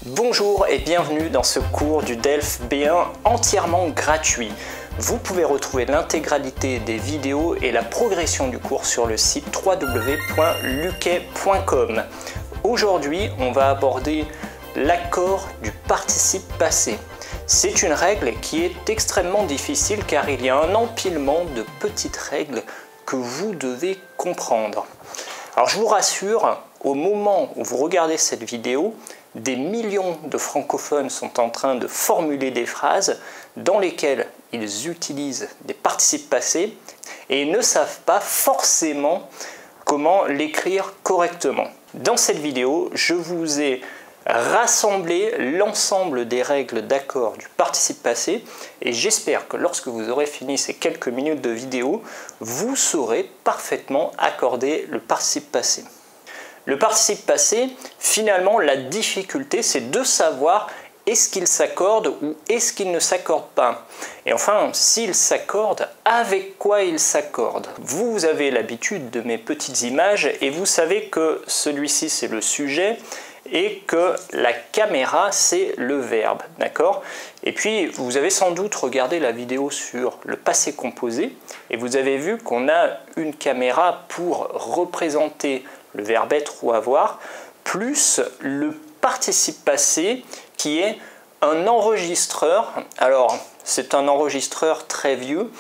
Bonjour et bienvenue dans ce cours du DELF B1 entièrement gratuit. Vous pouvez retrouver l'intégralité des vidéos et la progression du cours sur le site www.luquet.com. Aujourd'hui, on va aborder l'accord du participe passé. C'est une règle qui est extrêmement difficile car il y a un empilement de petites règles que vous devez comprendre. Alors je vous rassure, au moment où vous regardez cette vidéo, des millions de francophones sont en train de formuler des phrases dans lesquelles ils utilisent des participes passés et ils ne savent pas forcément comment l'écrire correctement. Dans cette vidéo, je vous ai rassemblé l'ensemble des règles d'accord du participe passé et j'espère que lorsque vous aurez fini ces quelques minutes de vidéo, vous saurez parfaitement accorder le participe passé. Le participe passé, finalement, la difficulté, c'est de savoir est-ce qu'il s'accorde ou est-ce qu'il ne s'accorde pas. Et enfin, s'il s'accorde, avec quoi il s'accorde. Vous avez l'habitude de mes petites images et vous savez que celui-ci, c'est le sujet et que la caméra, c'est le verbe. D'accord ? Et puis, vous avez sans doute regardé la vidéo sur le passé composé et vous avez vu qu'on a une caméra pour représenter le verbe être ou avoir, plus le participe passé qui est un enregistreur. Alors, c'est un enregistreur très vieux.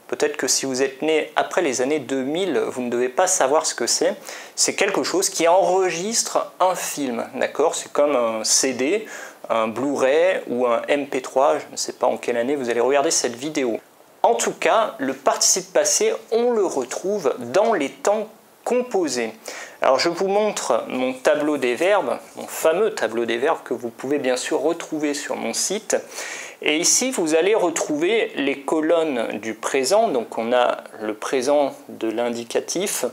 Peut-être que si vous êtes né après les années 2000, vous ne devez pas savoir ce que c'est. C'est quelque chose qui enregistre un film, d'accord ? C'est comme un CD, un Blu-ray ou un MP3. Je ne sais pas en quelle année vous allez regarder cette vidéo. En tout cas, le participe passé, on le retrouve dans les temps composés. Alors je vous montre mon tableau des verbes, mon fameux tableau des verbes que vous pouvez bien sûr retrouver sur mon site. Et ici vous allez retrouver les colonnes du présent, donc on a le présent de l'indicatif,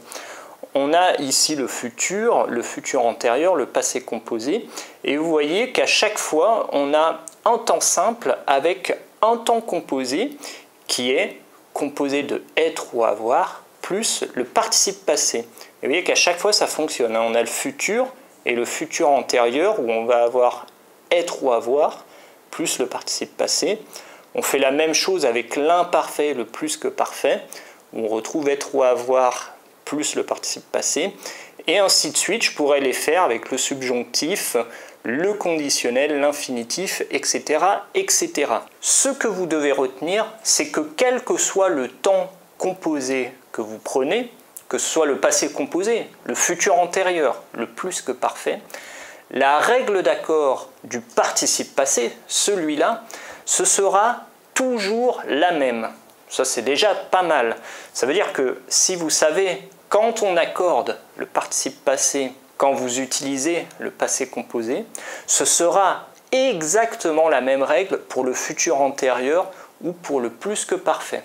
on a ici le futur antérieur, le passé composé, et vous voyez qu'à chaque fois on a un temps simple avec un temps composé qui est composé de être ou avoir plus le participe passé. Et vous voyez qu'à chaque fois ça fonctionne. On a le futur et le futur antérieur où on va avoir être ou avoir plus le participe passé. On fait la même chose avec l'imparfait, le plus que parfait, où on retrouve être ou avoir plus le participe passé. Et ainsi de suite, je pourrais les faire avec le subjonctif, le conditionnel, l'infinitif, etc., etc. Ce que vous devez retenir, c'est que quel que soit le temps composé que vous prenez, que ce soit le passé composé, le futur antérieur, le plus que parfait, la règle d'accord du participe passé, celui-là, ce sera toujours la même. Ça, c'est déjà pas mal. Ça veut dire que si vous savez, quand on accorde le participe passé, quand vous utilisez le passé composé, ce sera exactement la même règle pour le futur antérieur ou pour le plus que parfait.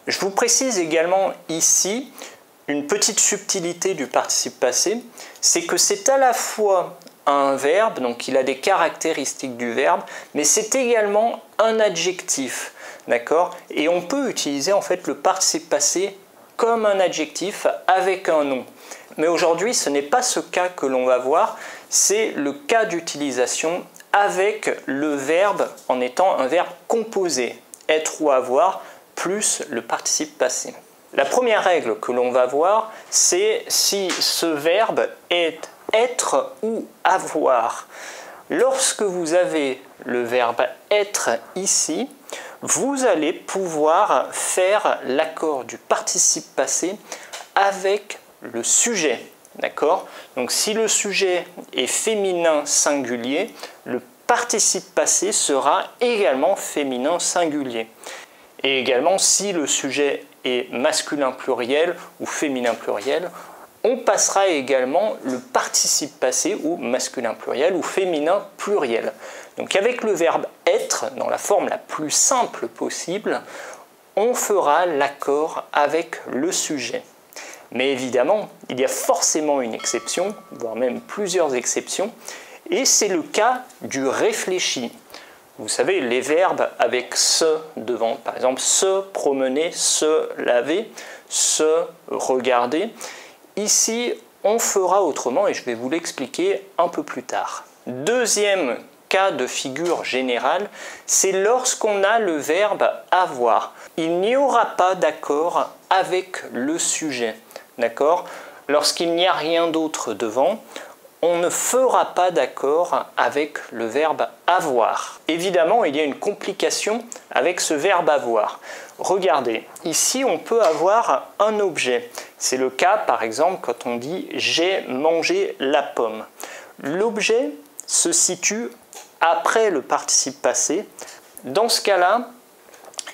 Je vous précise également ici une petite subtilité du participe passé, c'est que c'est à la fois un verbe, donc il a des caractéristiques du verbe, mais c'est également un adjectif, d'accord ? Et on peut utiliser en fait le participe passé comme un adjectif avec un nom. Mais aujourd'hui, ce n'est pas ce cas que l'on va voir, c'est le cas d'utilisation avec le verbe en étant un verbe composé, être ou avoir, plus le participe passé. La première règle que l'on va voir, c'est si ce verbe est être ou avoir. Lorsque vous avez le verbe être ici, vous allez pouvoir faire l'accord du participe passé avec le sujet. D'accord ? Donc si le sujet est féminin singulier, le participe passé sera également féminin singulier. Et également, si le sujet est masculin pluriel ou féminin pluriel, on passera également le participe passé ou masculin pluriel ou féminin pluriel. Donc avec le verbe être, dans la forme la plus simple possible, on fera l'accord avec le sujet. Mais évidemment, il y a forcément une exception, voire même plusieurs exceptions, et c'est le cas du réfléchi. Vous savez, les verbes avec se devant, par exemple se promener, se laver, se regarder. Ici, on fera autrement et je vais vous l'expliquer un peu plus tard. Deuxième cas de figure général, c'est lorsqu'on a le verbe avoir. Il n'y aura pas d'accord avec le sujet. D'accord ? Lorsqu'il n'y a rien d'autre devant, on ne fera pas d'accord avec le verbe avoir. Évidemment, il y a une complication avec ce verbe avoir. Regardez, ici on peut avoir un objet. C'est le cas par exemple quand on dit « j'ai mangé la pomme ». L'objet se situe après le participe passé. Dans ce cas-là,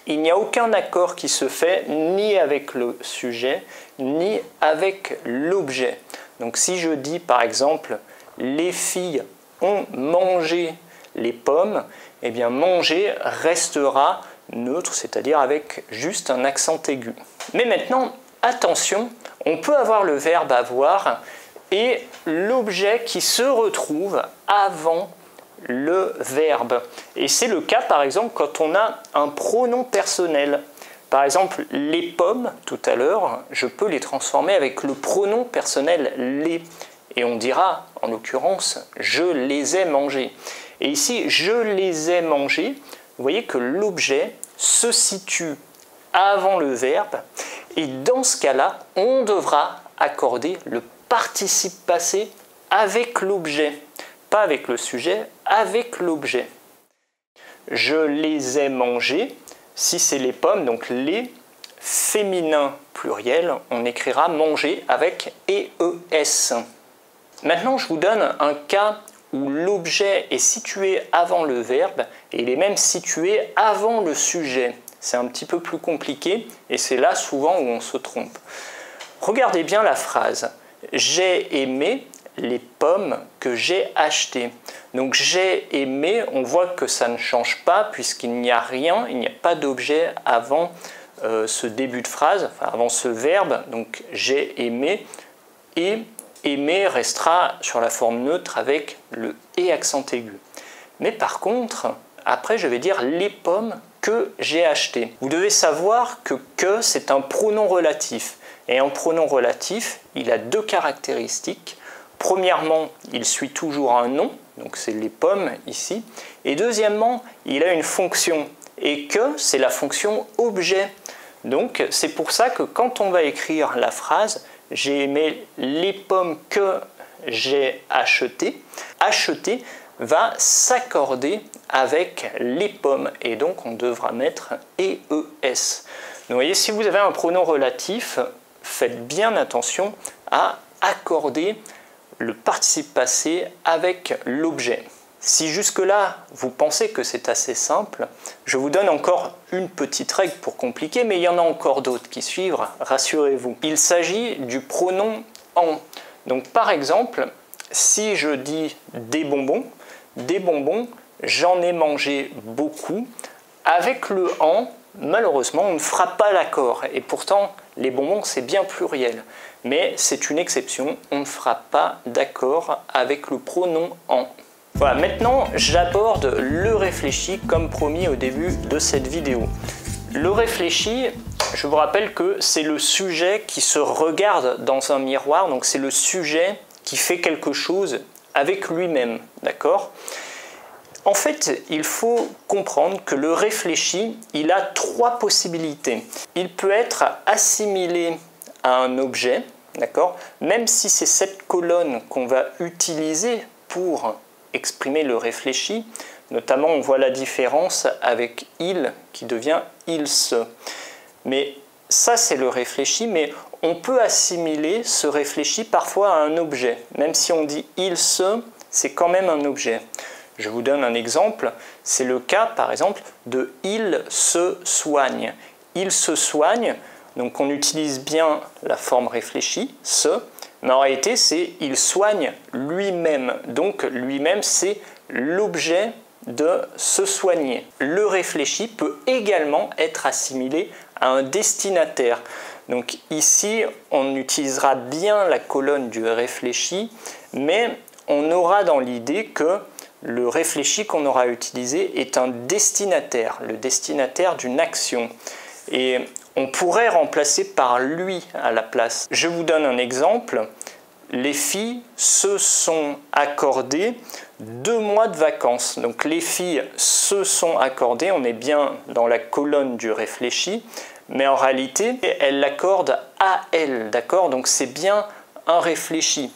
il n'y a aucun accord qui se fait ni avec le sujet, ni avec l'objet. Donc si je dis par exemple « les filles ont mangé les pommes », eh bien manger restera neutre, c'est-à-dire avec juste un accent aigu. Mais maintenant, attention, on peut avoir le verbe avoir et l'objet qui se retrouve avant le verbe. Et c'est le cas par exemple quand on a un pronom personnel. Par exemple, les pommes, tout à l'heure, je peux les transformer avec le pronom personnel les. Et on dira, en l'occurrence, je les ai mangées. Et ici, je les ai mangées, vous voyez que l'objet se situe avant le verbe. Et dans ce cas-là, on devra accorder le participe passé avec l'objet. Pas avec le sujet, avec l'objet. Je les ai mangées. Si c'est les pommes, donc les, féminin pluriel, on écrira manger avec ES. Maintenant, je vous donne un cas où l'objet est situé avant le verbe et il est même situé avant le sujet. C'est un petit peu plus compliqué et c'est là souvent où on se trompe. Regardez bien la phrase. J'ai aimé les pommes que j'ai achetées. Donc j'ai aimé, on voit que ça ne change pas puisqu'il n'y a rien, il n'y a pas d'objet avant ce début de phrase, enfin, avant ce verbe. Donc j'ai aimé et aimer restera sur la forme neutre avec le « et » accent aigu. Mais par contre, après je vais dire les pommes que j'ai achetées. Vous devez savoir que c'est un pronom relatif. Et un pronom relatif, il a deux caractéristiques. Premièrement, il suit toujours un nom, donc c'est les pommes ici. Et deuxièmement, il a une fonction. Et que, c'est la fonction objet. Donc c'est pour ça que quand on va écrire la phrase « j'ai aimé les pommes que j'ai achetées », acheter va s'accorder avec les pommes et donc on devra mettre ES. Donc vous voyez, si vous avez un pronom relatif, faites bien attention à accorder le participe passé avec l'objet. Si jusque-là, vous pensez que c'est assez simple, je vous donne encore une petite règle pour compliquer, mais il y en a encore d'autres qui suivent, rassurez-vous. Il s'agit du pronom « en ». Donc par exemple, si je dis « des bonbons », j'en ai mangé beaucoup. Avec le « en », malheureusement, on ne fera pas l'accord. Et pourtant, les bonbons, c'est bien pluriel. Mais c'est une exception, on ne fera pas d'accord avec le pronom « en ». Voilà, maintenant j'aborde le réfléchi comme promis au début de cette vidéo. Le réfléchi, je vous rappelle que c'est le sujet qui se regarde dans un miroir, donc c'est le sujet qui fait quelque chose avec lui-même, d'accord ? En fait, il faut comprendre que le réfléchi, il a trois possibilités. Il peut être assimilé à un objet, d'accord ? Même si c'est cette colonne qu'on va utiliser pour exprimer le réfléchi, notamment on voit la différence avec il qui devient il se. Mais ça c'est le réfléchi, mais on peut assimiler ce réfléchi parfois à un objet. Même si on dit il se, c'est quand même un objet. Je vous donne un exemple, c'est le cas par exemple de il se soigne. Il se soigne, donc on utilise bien la forme réfléchie, se, mais en réalité c'est il soigne lui-même. Donc lui-même c'est l'objet de se soigner. Le réfléchi peut également être assimilé à un destinataire. Donc ici on utilisera bien la colonne du réfléchi, mais on aura dans l'idée que le réfléchi qu'on aura utilisé est un destinataire, le destinataire d'une action. Et on pourrait remplacer par lui à la place. Je vous donne un exemple. les filles se sont accordées 2 mois de vacances. Donc les filles se sont accordées, on est bien dans la colonne du réfléchi, mais en réalité, elles l'accordent à elles, d'accord? Donc c'est bien un réfléchi.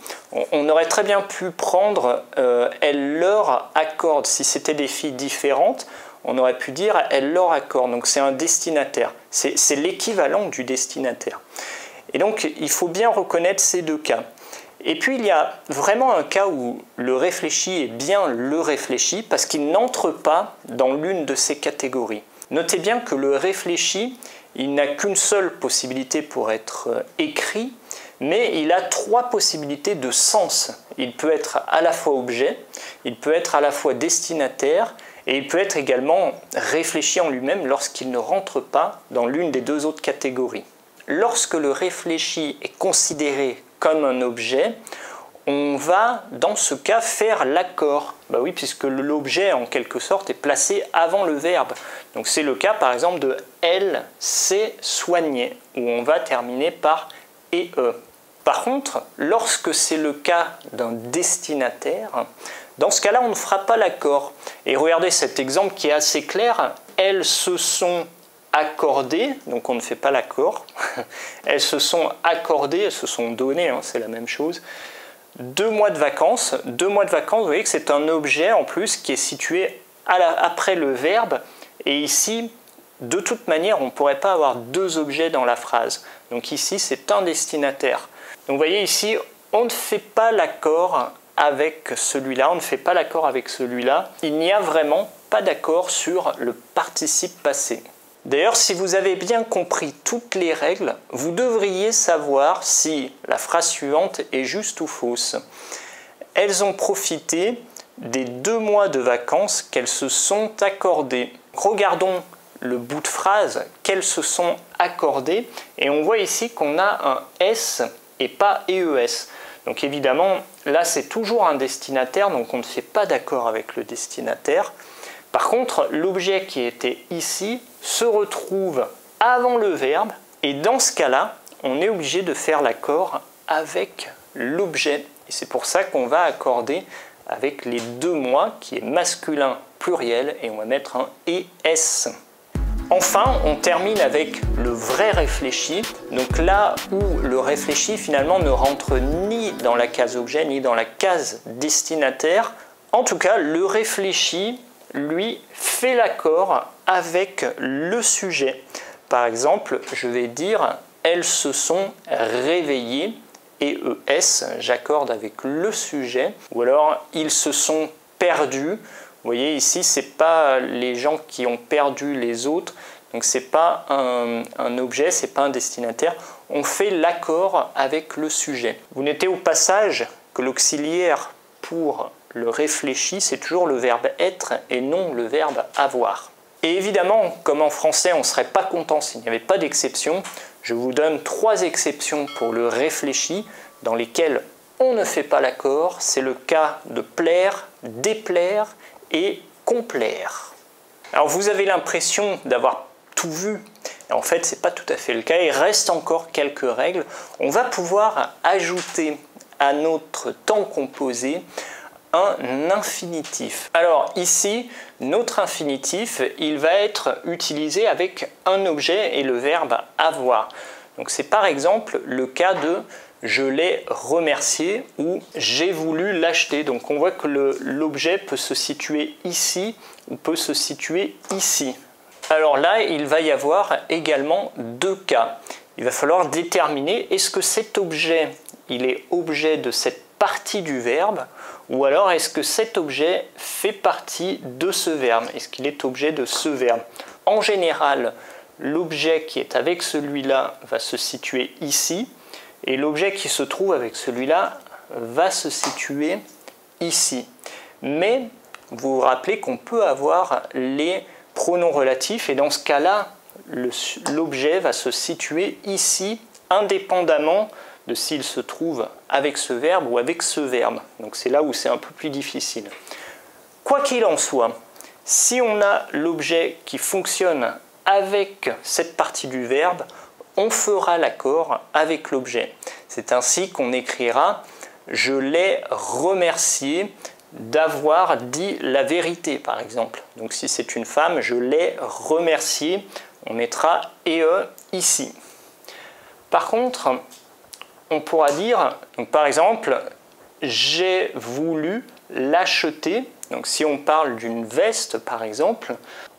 On aurait très bien pu prendre elles leur accordent. Si c'était des filles différentes, on aurait pu dire elles leur accordent. Donc c'est un destinataire. C'est l'équivalent du destinataire. Et donc il faut bien reconnaître ces deux cas. Et puis il y a vraiment un cas où le réfléchi est bien le réfléchi parce qu'il n'entre pas dans l'une de ces catégories. Notez bien que le réfléchi, il n'a qu'une seule possibilité pour être écrit, mais il a 3 possibilités de sens. Il peut être à la fois objet, il peut être à la fois destinataire, et il peut être également réfléchi en lui-même lorsqu'il ne rentre pas dans l'une des 2 autres catégories. Lorsque le réfléchi est considéré comme un objet, on va dans ce cas faire l'accord. Bah oui, puisque l'objet en quelque sorte est placé avant le verbe. Donc c'est le cas par exemple de « elle s'est soignée » où on va terminer par « et e ». Par contre, lorsque c'est le cas d'un destinataire, dans ce cas-là, on ne fera pas l'accord. Et regardez cet exemple qui est assez clair. Elles se sont accordées, donc on ne fait pas l'accord. Elles se sont accordées, elles se sont données, hein, c'est la même chose. 2 mois de vacances. 2 mois de vacances, vous voyez que c'est un objet en plus qui est situé après le verbe. Et ici, de toute manière, on ne pourrait pas avoir 2 objets dans la phrase. Donc ici, c'est un destinataire. Donc vous voyez ici, on ne fait pas l'accord avec celui-là, on ne fait pas l'accord avec celui-là. Il n'y a vraiment pas d'accord sur le participe passé. D'ailleurs, si vous avez bien compris toutes les règles, vous devriez savoir si la phrase suivante est juste ou fausse. Elles ont profité des 2 mois de vacances qu'elles se sont accordées. Regardons le bout de phrase qu'elles se sont accordées et on voit ici qu'on a un S et pas EES. Donc évidemment, là c'est toujours un destinataire, donc on ne fait pas d'accord avec le destinataire. Par contre, l'objet qui était ici se retrouve avant le verbe et dans ce cas-là, on est obligé de faire l'accord avec l'objet. Et c'est pour ça qu'on va accorder avec les 2 mois qui est masculin pluriel et on va mettre un ES. Enfin, on termine avec le vrai réfléchi, donc là où le réfléchi finalement ne rentre ni dans la case objet ni dans la case destinataire. En tout cas, le réfléchi, lui, fait l'accord avec le sujet. Par exemple, je vais dire « elles se sont réveillées » et ES, j'accorde avec le sujet. Ou alors « ils se sont perdus ». Vous voyez ici, ce n'est pas les gens qui ont perdu les autres, donc ce n'est pas un objet, ce n'est pas un destinataire. On fait l'accord avec le sujet. Vous notez au passage que l'auxiliaire pour le réfléchi, c'est toujours le verbe être et non le verbe avoir. Et évidemment, comme en français, on ne serait pas content s'il n'y avait pas d'exception, je vous donne 3 exceptions pour le réfléchi dans lesquelles on ne fait pas l'accord. C'est le cas de plaire, déplaire et complaire. Alors vous avez l'impression d'avoir tout vu, et en fait c'est pas tout à fait le cas, il reste encore quelques règles. On va pouvoir ajouter à notre temps composé un infinitif. Alors ici, notre infinitif, il va être utilisé avec un objet et le verbe avoir. Donc c'est par exemple le cas de je l'ai remercié ou j'ai voulu l'acheter. Donc on voit que l'objet peut se situer ici ou peut se situer ici. Alors là, il va y avoir également 2 cas. Il va falloir déterminer est-ce que cet objet, il est objet de cette partie du verbe ou alors est-ce que cet objet fait partie de ce verbe? Est-ce qu'il est objet de ce verbe? En général, l'objet qui est avec celui-là va se situer ici. Et l'objet qui se trouve avec celui-là va se situer ici. Mais vous vous rappelez qu'on peut avoir les pronoms relatifs et dans ce cas-là, l'objet va se situer ici indépendamment de s'il se trouve avec ce verbe ou avec ce verbe. Donc c'est là où c'est un peu plus difficile. Quoi qu'il en soit, si on a l'objet qui fonctionne avec cette partie du verbe, on fera l'accord avec l'objet. C'est ainsi qu'on écrira je l'ai remercié d'avoir dit la vérité, par exemple. Donc si c'est une femme, je l'ai remercié. On mettra EE ici. Par contre, on pourra dire, donc par exemple, j'ai voulu l'acheter. Donc si on parle d'une veste, par exemple,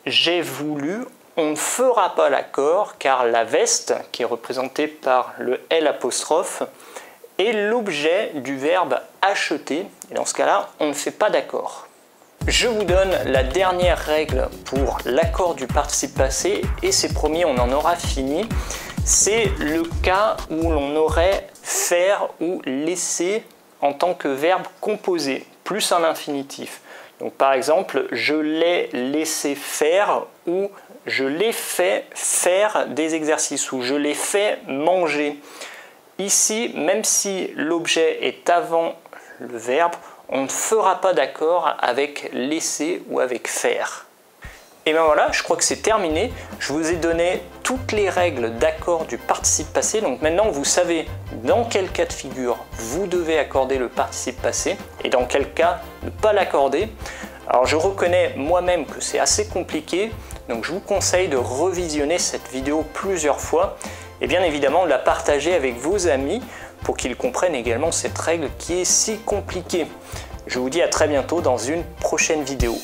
j'ai voulu, on ne fera pas l'accord car la veste, qui est représentée par le L apostrophe, est l'objet du verbe acheter. Et dans ce cas-là, on ne fait pas d'accord. Je vous donne la dernière règle pour l'accord du participe passé et c'est promis, on en aura fini. C'est le cas où l'on aurait faire ou laisser en tant que verbe composé, plus un infinitif. Donc par exemple, je l'ai laissé faire ou je l'ai fait faire des exercices ou je l'ai fait manger. Ici, même si l'objet est avant le verbe, on ne fera pas d'accord avec laisser ou avec faire. Et bien voilà, je crois que c'est terminé. Je vous ai donné toutes les règles d'accord du participe passé. Donc maintenant, vous savez dans quel cas de figure vous devez accorder le participe passé et dans quel cas ne pas l'accorder. Alors je reconnais moi-même que c'est assez compliqué, donc je vous conseille de revisionner cette vidéo plusieurs fois et bien évidemment de la partager avec vos amis pour qu'ils comprennent également cette règle qui est si compliquée. Je vous dis à très bientôt dans une prochaine vidéo.